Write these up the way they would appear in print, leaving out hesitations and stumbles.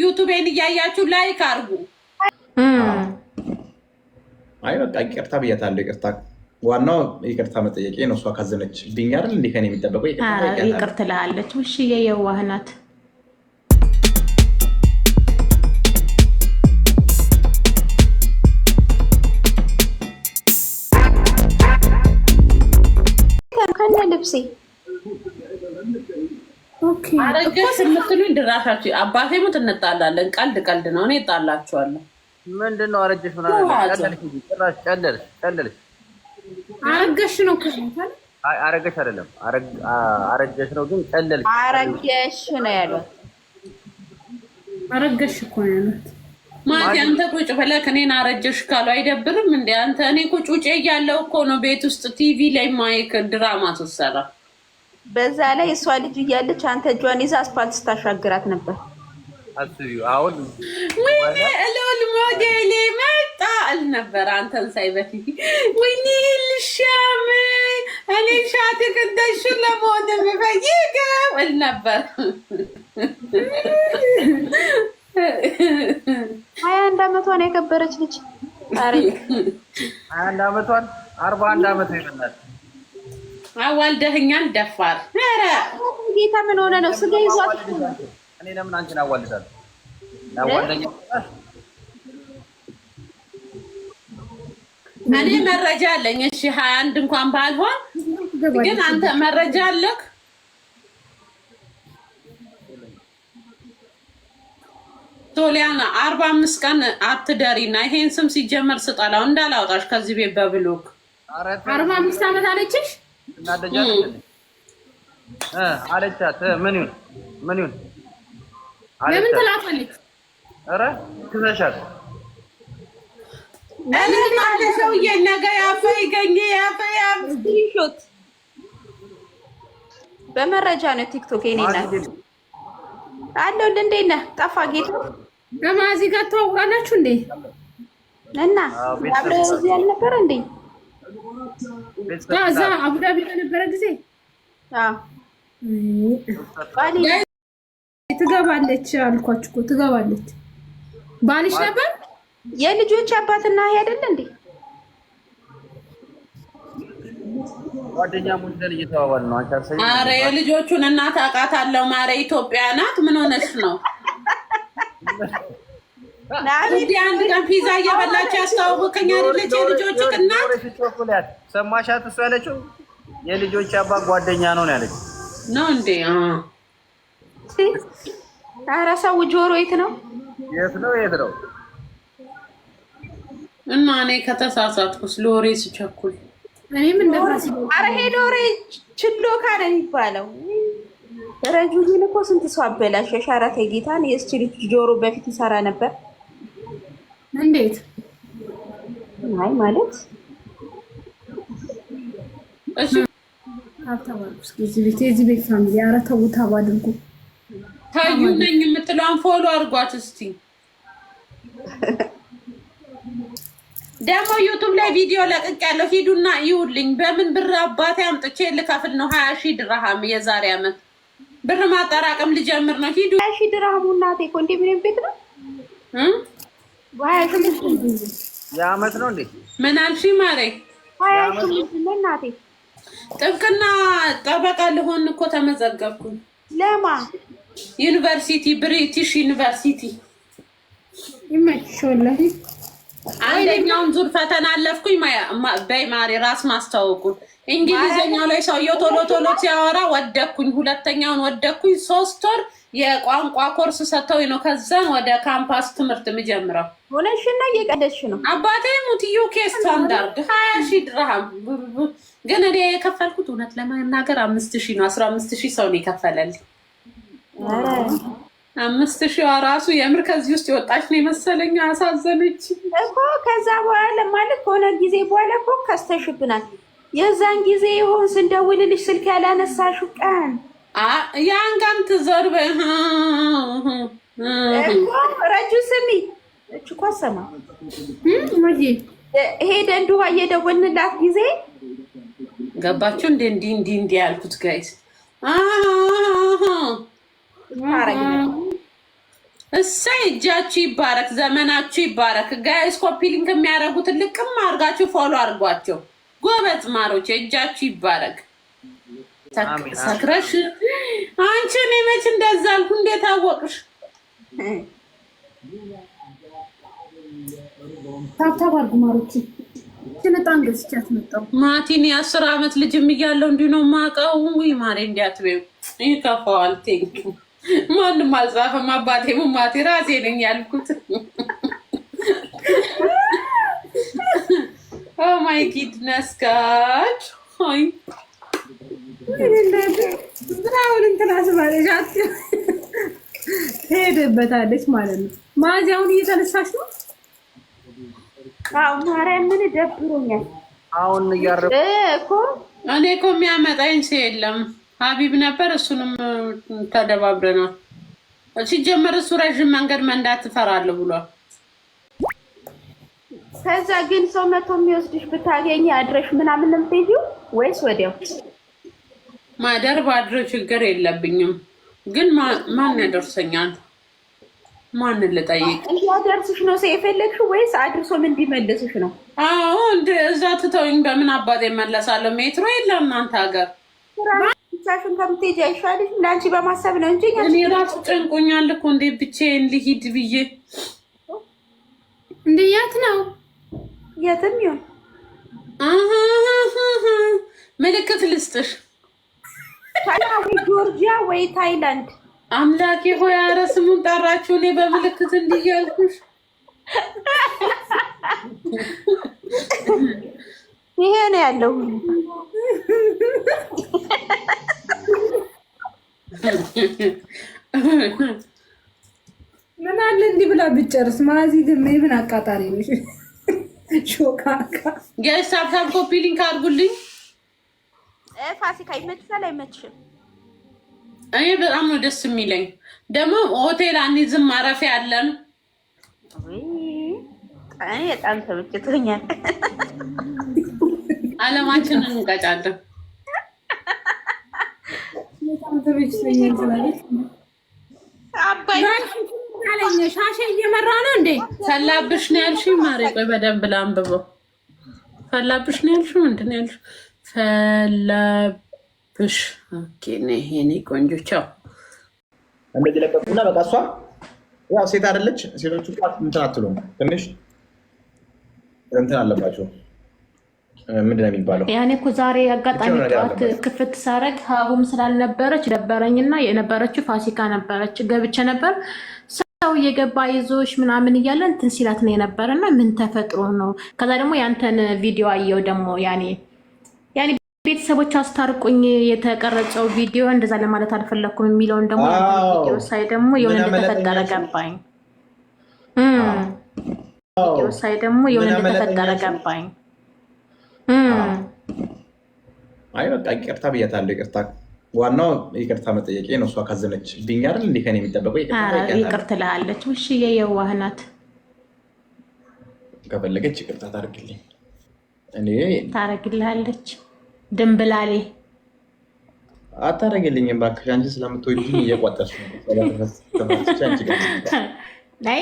ዩቲዩብን እያያችሁ ላይክ አድርጉ። አይ በቃ ይቅርታ ብያታለሁ። ይቅርታ ዋናው ይቅርታ መጠየቄ ነው። እሷ ካዘነች ብኝ አይደል እንዴ ከኔ የሚጠበቀው ይቅር ትልሃለች። እሺ የየዋህ ናት። ከነ ልብሴ አረገሽ የምትሉኝ ድራሻችሁ አባቴ ሙት እንጣላለን። ቀልድ ቀልድ ነው። እኔ እጣላችኋለሁ። ምንድን ነው አረጀሽ? ምናምን ቀለልሽ አረገሽ ነው። አይ አረገሽ አይደለም፣ አረጀሽ ነው። ግን ቀለልሽ። አረገሽ ነው ያለው። አረገሽ እኮ ነው ያለው። ማቲ አንተ ቁጭ ብለህ እኔን አረጀሽ ካሉ አይደብርም እንዴ? አንተ እኔ ቁጭ ውጭ እያለሁ እኮ ነው ቤት ውስጥ ቲቪ ላይ ማይክ ድራማ ትሰራ። በዛ ላይ እሷ ልጅ እያለች አንተ እጇን ይዛ አስፋልት ስታሻግራት ነበር። አስቢው አሁን ወይኔ እሎል ሞዴሌ መጣ እል ነበር። አንተን ሳይ በፊት ወይኔ ልሻም እኔ ሻት ከደሽ ለሞደ መፈይገው እል ነበር። 21 ዓመቷን የከበረች ልጅ አሬ 21 ዓመቷን 41 ዓመት ይሆናል። አዋልደህኛል ደፋር። ኧረ ጌታ ምን ሆነ ነው? ስጋ ይዟት እኔ ለምን አንቺን አዋልዳለሁ? ያዋልደኝ እኔ መረጃ አለኝ። እሺ 21 እንኳን ባልሆን ግን አንተ መረጃ አለክ? ሶሊያና 45 ቀን አትደሪና ይሄን ስም ሲጀመር ስጠላው እንዳላውጣሽ ከዚህ ቤት በብሎክ 45 ዓመት አለችሽ አለቻት። ምን ይሁን ለምን ትላታለች? ኧረ ክሰሻት። ለምን ሰውዬ ነገ ያፈይገኝ ያፈያምሽት በመረጃ ነው። ቲክቶክ የኔና አለው እንዴት ነህ? ጠፋ ጌታ ከማዚ ጋር ተዋውቃላችሁ እንዴ? እና አብረው እዚህ ያልነበረ እንዴ? ከዛ አቡዳቢ በነበረ ጊዜ ትገባለች አልኳችሁ እኮ ትገባለች። ባልሽ ነበር የልጆች አባትና አይደል እንዴ? ጓደኛሞች ነን እየተባባልን ነው። አንቺ አሰይ ኧረ የልጆቹን እናት አውቃታለሁ። ማረ ኢትዮጵያ ናት። ምን ሆነሽ ነው? ናዲ አንድ ቀን ፒዛ እየበላች ያስተዋወቀኝ አይደለች? የልጆች እናት ሰማሻት? እሱ ያለችው የልጆች አባት ጓደኛ ነው ያለችው ነው እንዴ? ኧረ ሰው ጆሮ የት ነው? የት ነው? እና እኔ ከተሳሳትኩስ ለወሬ ስቸኩል እኔም እንደራሲ ኧረ ሄዶ ወሬ ችሎ ካለ የሚባለው ረጁን እኮ ስንት ሰው አበላሸሽ። ኧረ ተይ ጌታን። የእስቺ ልጅ ጆሮ በፊት ይሰራ ነበር። እንዴት? አይ ማለት እሺ አታባሉስ እዚህ ቤት ፋሚሊ ኧረ ተው ታባድርጉ። ታዩ ነኝ የምትለውን ፎሎ አድርጓት እስቲ። ደግሞ ዩቱብ ላይ ቪዲዮ ለቅቅ ያለው ሂዱና ይውልኝ። በምን ብር አባቴ አምጥቼ ልከፍል ነው? 20,000 ድርሃም የዛሬ ዓመት ብር ማጠራቀም ልጀምር ነው። ሂዱ 20,000 ድርሃም እናቴ ኮንዶሚኒየም ቤት ነው። 20,000 የዓመት ነው እንዴ? ምን አልሽ ማሬ? 20,000 እናቴ ጥብቅና ጠበቃ ልሆን እኮ ተመዘገብኩኝ። ለማ ዩኒቨርሲቲ ብሪቲሽ ዩኒቨርሲቲ ይመችሻል። አንደኛውን ዙር ፈተና አለፍኩኝ። በይ ማሪ ራስ ማስተዋወቁን እንግሊዘኛው ላይ ሰውየው ቶሎ ሲያወራ ወደኩኝ። ሁለተኛውን ወደኩኝ። 3 ወር የቋንቋ ኮርስ ሰጥተውኝ ነው ከዛን ወደ ካምፓስ ትምህርት የምጀምረው። ሆነሽና እየቀደድሽ ነው። አባቴ ሙትዩ ስታንዳርድ 20,000 ድርሃም ግን እኔ የከፈልኩት እውነት ለመናገር 5,000 ነው። 15,000 ሰው ነው የከፈለልኝ። 5,000 ራሱ የምር ከዚህ ውስጥ የወጣች ነው የመሰለኝ። አሳዘነች እኮ። ከዛ በኋላ ማለት ከሆነ ጊዜ በኋላ እኮ ከስተሽብናል። የዛን ጊዜ ይሆን ስንደውልልሽ ስልክ ያላነሳሽው ቀን ያን ቀን ትዘርበ ረጁ ስሚ እች እኮ ሰማ ሄደን ዱባ እየደወልንላት ጊዜ ገባችሁ እንዴ? እንዲህ ያልኩት ጋይስ እሰይ እጃችሁ ይባረክ፣ ዘመናችሁ ይባረክ። ጋይስ ኮፒ ሊንክ የሚያደርጉትን ልቅም አድርጋችሁ ፎሎ አድርጓቸው። ጎበዝ ማሮች እጃችሁ ይባረክ። ሰክረሽ አንቺ እኔ መች እንደዛ አልኩ? እንዴት አወቅሽ? ታብታብ አድርጉ ማሮች። ትመጣን ገዝቻት መጣሁ። ማቲን 10 ዓመት ልጅም እያለው እንዲሁ ነው የማውቀው። ወይ ማሬ እንዲያትበይው ይከፋዋል። ቴንኪ ማንም አልጻፈም። አባቴ ማቲ ራሴ ነኝ ያልኩት። ኦ ማይ ጊድነስ ጋድ ሆይ ብራውን እንትና ስማለሽ ሄደበታለች ማለት ነው። ማዚያውን እየተነሳሽ ነው? አዎ ማርያም ምን ደብሮኛል አሁን እያረኩ እኮ እኔ እኮ የሚያመጣኝ ሰው የለም። ሀቢብ ነበር፣ እሱንም ተደባብረናል። ሲጀመር እሱ ረዥም መንገድ መንዳት ትፈራለህ ብሏል። ከዛ ግን ሰው መቶ የሚወስድሽ ብታገኝ አድረሽ ምናምን ነው የምትሄጂው ወይስ ወዲያው? ማደር ባድሮ ችግር የለብኝም፣ ግን ማን ያደርሰኛል? ማንን ልጠይቅ? እንዲያደርስሽ ነው ሰው የፈለግሽው ወይስ አድርሶም እንዲመልስሽ ነው? አዎ እዛ ትተውኝ በምን አባቴ እመለሳለሁ? ሜትሮ የለም እናንተ ሀገር። ብቻሽን ከምትሄጂ አይሻልሽም? ለአንቺ በማሰብ ነው እንጂ እኔ ራሱ ጨንቆኛል እኮ እንዴ ብቻዬን ልሂድ ብዬ። እንደ የት ነው? የትም ይሁን ምልክት ልስጥሽ። ወይ ጆርጂያ ወይ ታይላንድ። አምላኬ ሆይ ኧረ ስሙን ጠራችሁ። እኔ በምልክት እንዲያልኩሽ ይሄ ነው ያለው። ምን አለ እንዲህ ብላ ብጨርስ። ማዚ ግን ምን አቃጣሪ ነሽ? ሾካካ የሳብሳብ ኮፒ ሊንክ አድርጉልኝ። ፋሲካ ይመችሻል አይመችሽም? እኔ በጣም ነው ደስ የሚለኝ። ደግሞ ሆቴል አንይዝም ማረፊያ አለን። እኔ በጣም ተመችቶኛል። አለማችንን እንቀጫለን። በጣም ተመችቶኛል ስላለች አባይ አለኝ። ሻሼ እየመራ ነው እንዴ? ፈላብሽ ነው ያልሽኝ? ማሬ ቆይ በደንብ ላንብበው። ፈላብሽ ነው ያልሽው? ምንድን ነው ያልሽው? ፈላብሽ። ኦኬ ነይ የኔ ቆንጆ ቻው። እንደዚህ ለቀቁና በቃ እሷ ያው ሴት አይደለች። ሴቶቹ እንትን አትሉም፣ ትንሽ እንትን አለባቸው። ምንድን ነው የሚባለው? ያኔ እኮ ዛሬ አጋጣሚ ጠዋት ክፍት ሳረግ ሀቡም ስላልነበረች ደበረኝና የነበረችው ፋሲካ ነበረች። ገብቼ ነበር ሰው እየገባ ይዞሽ ምናምን እያለ እንትን ሲላት ነው የነበረና ምን ተፈጥሮ ነው? ከዛ ደግሞ ያንተን ቪዲዮ አየው ደግሞ ያኔ ቤተሰቦች አስታርቁኝ የተቀረጸው ቪዲዮ እንደዛ ለማለት አልፈለኩም የሚለውን ደግሞ ያንተን ቪዲዮ ሳይ ደግሞ የሆነ እንደተፈጠረ ገባኝ። ቪዲዮ ሳይ ደግሞ የሆነ እንደተፈጠረ ገባኝ። አይ በቃ ይቅርታ ብያታለሁ። ይቅርታ ዋናው ይቅርታ መጠየቄ ነው። እሷ ካዘነች ብኝ አይደል እንዴ ከኔ የሚጠበቀው? ይቅርታ ትላለች። እሺ የየዋህ ናት። ከፈለገች ይቅርታ ታርግልኝ። እኔ ታረግልሃለች። ድንብላሌ አታረግልኝም እባክሽ። አንቺ ስለምትወጂኝ እየቋጠርሽ ነው።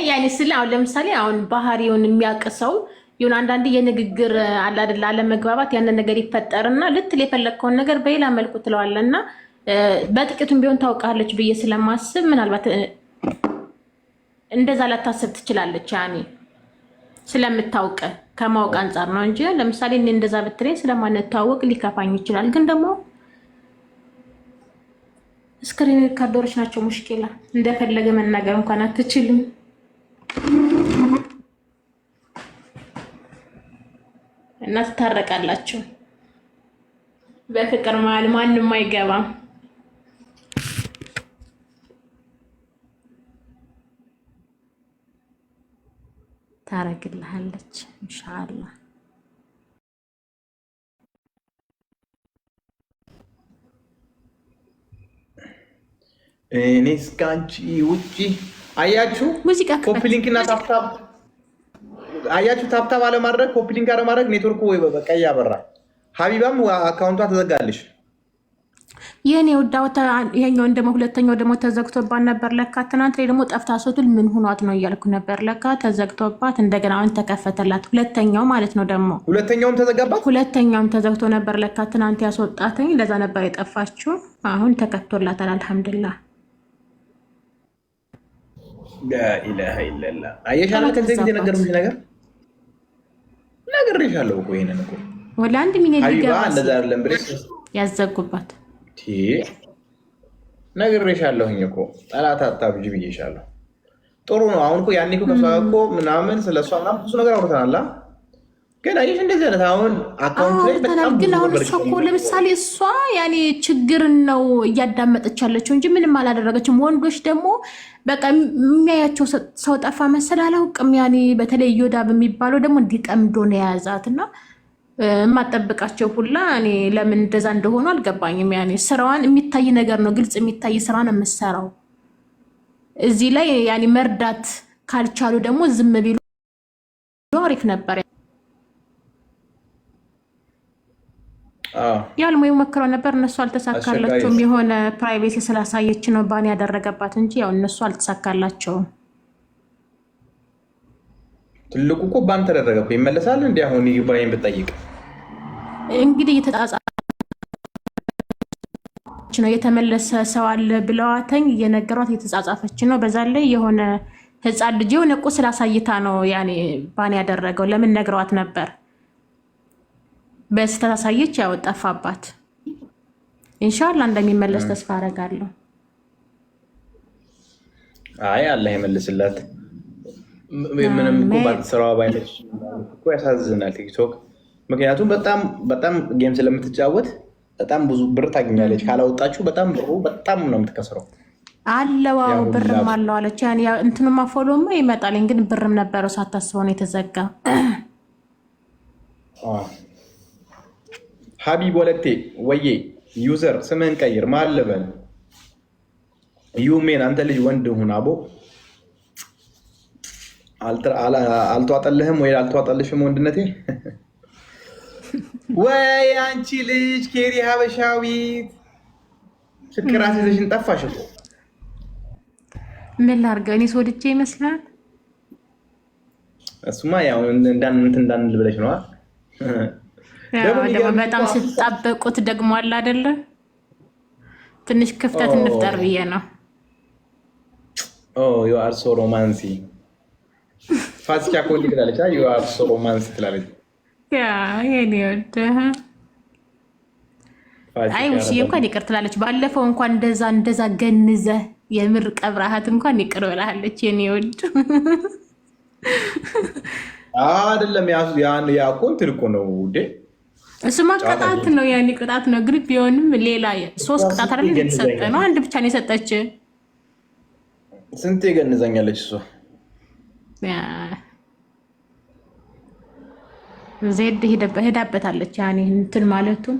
ያኔ ስለ አሁን ለምሳሌ አሁን ባህሪውን የሚያውቅ ሰው ይሁን አንዳንድ የንግግር አለ አይደል አለመግባባት ያንን ነገር ይፈጠርና ልትል የፈለግከውን ነገር በሌላ መልኩ ትለዋለና በጥቂቱም ቢሆን ታውቃለች ብዬ ስለማስብ ምናልባት እንደዛ ላታስብ ትችላለች። ያኔ ስለምታውቅ ከማወቅ አንጻር ነው እንጂ ለምሳሌ እኔ እንደዛ ብትለኝ ስለማንታወቅ ሊከፋኝ ይችላል። ግን ደግሞ ስክሪን ሪካርደሮች ናቸው ሙሽኪላ። እንደፈለገ መናገር እንኳን አትችልም። እና ትታረቃላችሁ። በፍቅር መሀል ማንም አይገባም። ታረግልሃለች ኢንሻአላህ። እኔ እስካንቺ ውጪ አያችሁ ኮፒ ሊንክ እና ታፕታፕ አያችሁ ታፕታፕ አለማድረግ ኮፒ ሊንክ አለማድረግ ኔትወርኩ ወይ በቃ ያበራ። ሀቢባም አካውንቷ ተዘጋልሽ። የኔ ወዳውታ ይሄኛው ደግሞ ሁለተኛው ደግሞ ተዘግቶባት ነበር ለካ። ትናንት ላይ ደግሞ ጠፍታ ስትል ምን ሆኗት ነው እያልኩ ነበር። ለካ ተዘግቶባት እንደገና አሁን ተከፈተላት። ሁለተኛው ማለት ነው ደግሞ ሁለተኛውም ተዘጋባት። ሁለተኛውም ተዘግቶ ነበር ለካ ትናንት ያስወጣተኝ። ለዛ ነበር የጠፋችው። አሁን ተከፍቶላታል። አልሐምዱሊላህ። ላኢላሃ ኢለላህ። አየሻላ ከዚህ ጊዜ ነገርኩሽ ነግሬሻለሁ እኮ ይሄንን እኮ ወላ 1 ሚሊዮን ሀቢባ እንደዛ አይደለም ብሬስ ያዘጉባት ነግሬሻለሁኝ እኮ ጠላት አታብጂ ብዬሻለሁ። ጥሩ ነው። አሁን እኮ ያኔ እኮ ከሷ እኮ ምናምን ስለሷ ምናምን ብዙ ነገር አውርተናል። ግን አየሽ እንደዚህ አይነት አሁን አካውንት ላይ በጣም ግን አሁን እሷ እኮ ለምሳሌ እሷ ያኔ ችግርን ነው እያዳመጠች ያለችው እንጂ ምንም አላደረገችም። ወንዶች ደግሞ በቃ የሚያያቸው ሰው ጠፋ መሰል አላውቅም። ያኔ በተለይ ዮዳ በሚባለው ደግሞ እንዲጠምዶ ነው የያዛት እና የማጠብቃቸው ሁላ እኔ ለምን እንደዛ እንደሆኑ አልገባኝም። ያኔ ስራዋን የሚታይ ነገር ነው፣ ግልጽ የሚታይ ስራ ነው የምትሰራው። እዚህ ላይ ያኔ መርዳት ካልቻሉ ደግሞ ዝም ቢሉ አሪፍ ነበር። ያልሞ መክረው ነበር፣ እነሱ አልተሳካላቸውም። የሆነ ፕራይቬሲ ስላሳየች ነው ባን ያደረገባት እንጂ ያው እነሱ አልተሳካላቸውም። ትልቁ እኮ ባን ተደረገ እኮ ይመለሳል እንዴ? አሁን ይባይን ብጠይቅ እንግዲህ የተጣጣች ነው የተመለሰ ሰው አለ ብለዋተኝ እየነገሯት የተጻጻፈች ነው። በዛ ላይ የሆነ ህፃን ልጅ የሆነ ቁስል አሳይታ ነው ያኔ ባን ያደረገው። ለምን ነግረዋት ነበር። በስተት አሳየች፣ ያው ጠፋባት። ኢንሻአላህ እንደሚመለስ ተስፋ አደርጋለሁ። አይ አላህ ይመልስላት። ምንም እኮ ባትሰራው ባይነች እኮ ያሳዝናል ቲክቶክ። ምክንያቱም በጣም ጌም ስለምትጫወት በጣም ብዙ ብር ታገኛለች። ካላወጣችሁ በጣም ነው የምትከስረው። አለዋ ብርም አለው አለች። ያኔ እንትኑማ ፎሎማ ይመጣልኝ፣ ግን ብርም ነበረው ሳታስበው ነው የተዘጋ። ሀቢብ ወለቴ ወዬ ዩዘር ስምህን ቀይር ማለበን ዩሜን አንተ ልጅ ወንድ ሁን አቦ። አልተዋጠልህም ወይ አልተዋጠልሽም ወንድነቴ? ወይ አንቺ ልጅ ኬሪ ሀበሻዊት ፍቅር አስይዘሽን ጠፋሽ እኮ። ምን ላድርገው እኔ ወድጄ ይመስላል። እሱማ ያው እንዳንል ብለሽ ነዋ። ደግሞ በጣም ስትጣበቁት ደግሞ አለ አይደለ? ትንሽ ክፍተት እንፍጠር ብዬ ነው። ዩ አር ሶ ሮማንሲ ፋሲካ ኮሊ ትላለች። ዩ አር ሶ ሮማንሲ ትላለች። ይሄን ይወደህ አይ ውሽዬ እንኳን ይቅር ትላለች። ባለፈው እንኳን እንደዛ ገንዘ የምር ቀብራሃት እንኳን ይቅር ብላለች። የኔ ወድ አይደለም ያ እኮ እንትን እኮ ነው ውዴ። እሱማ ቅጣት ነው፣ ያኔ ቅጣት ነው። ግን ቢሆንም ሌላ 3 ቅጣት አይደል የተሰጠ ነው። አንድ ብቻ ነው የሰጠች። ስንት ገንዘኛለች እሷ። ዜድ ሄዳበታለች። ያኔ እንትን ማለቱን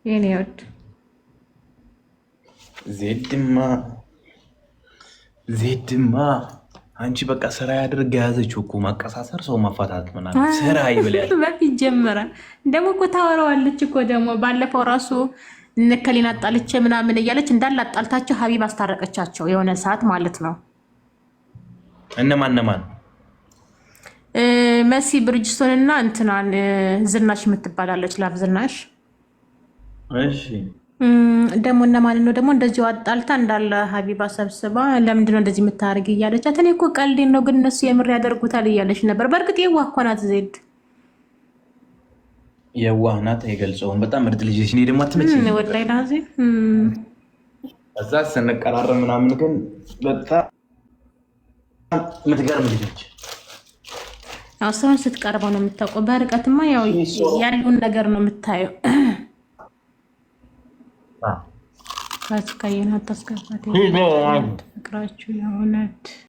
የኔ ወድ ዜድማ አንቺ በቃ ስራ ያድርግ የያዘችው እኮ ማቀሳሰር፣ ሰው ማፋታት ምናምን ስራ ይብላል። በፊት ጀምራ ደግሞ እኮ ታወራዋለች እኮ ደግሞ ባለፈው ራሱ እነከሌን አጣልቼ ምናምን እያለች እንዳላጣልታቸው ሀቢብ አስታረቀቻቸው የሆነ ሰዓት ማለት ነው። እነማን መሲ ብርጅስቶን እና እንትናን ዝናሽ የምትባላለች ላፍ ዝናሽ። እሺ ደግሞ እነማን ነው ደግሞ እንደዚሁ አጣልታ እንዳለ ሀቢባ ሰብስባ ለምንድነው እንደዚህ የምታደርግ እያለቻት፣ እኔ እኮ ቀልዴን ነው ግን እነሱ የምር ያደርጉታል እያለች ነበር። በእርግጥ የዋህ እኮ ናት ዜድ፣ የዋህ ናት። አይገልጸውም። በጣም ምርጥ ልጅ ነች። እኔ ደግሞ አትመችኝ ወላሂ ናዚ እዛ ስንቀራረብ ምናምን ግን በጣም የምትገርም ልጅ ነች። ያው ሰውን ስትቀርበው ነው የምታውቀው። በርቀትማ ያው ያለውን ነገር ነው የምታየው። ካስካየና ተስከፋት ፍቅራችሁ የሆነት